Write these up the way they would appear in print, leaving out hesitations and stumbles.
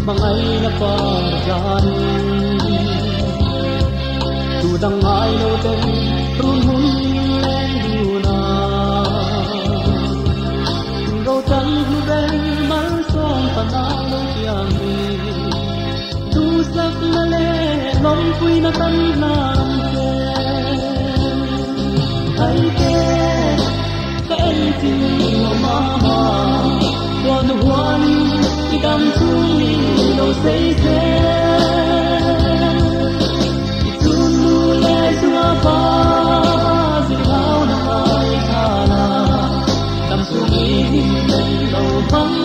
mangai na parjani tu dang ai lo ten run hun len duna go tan hu ben mal som panalo tiang ni tu sak na le lom pui na tan nam ke ai ke ka en tin lo mama quan hoan khi đắm chung đâu say xe chung nu lệ xua ba dịu hao nai tha la đắm chung hình lên đầu vắng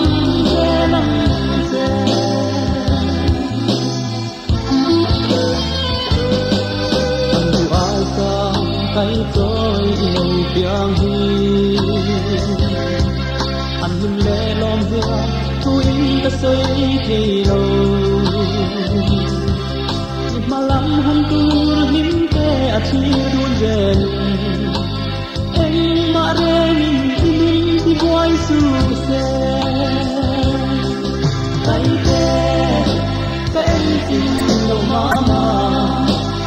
xe lắm xe anh dù ai xa cái tôi yêu tiếng hi anh nhìn lệ lom hương tôi đã xây thì lâu mà lắm hân tu hiếm tê à chi đuôn rèn em mà rê mình thì quay su xe tay tê cái em xin đâu mà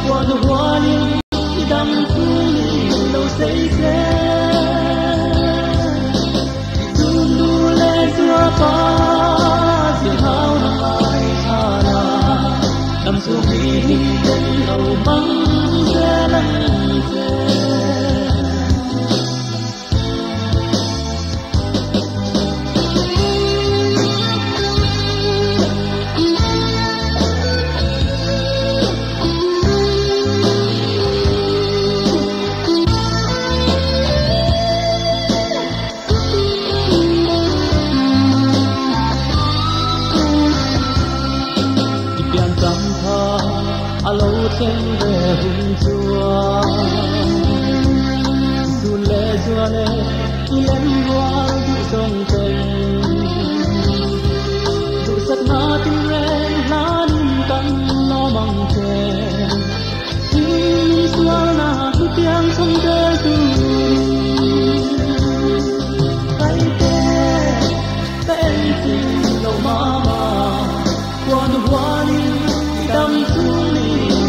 qua đâu hoa liên thì đắm chung đâu xây xe pa dil hao na ai thana dam su mi den lo bang se lan se alo trên về hùng chùa dù lệ chùa lệ khi lên hoa dù sông tình dù sắc na tim ren lan căng lo mong chè khi xua na khi tiếng sông tê tu tay tê tay tình lâu mama qua nước hoa đi đắm chung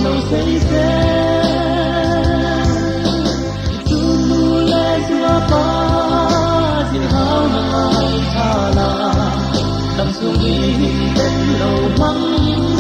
đâu say xe chung nu lệ xua pa dịu hao na ai tha la đắm chung hình tên lâu măng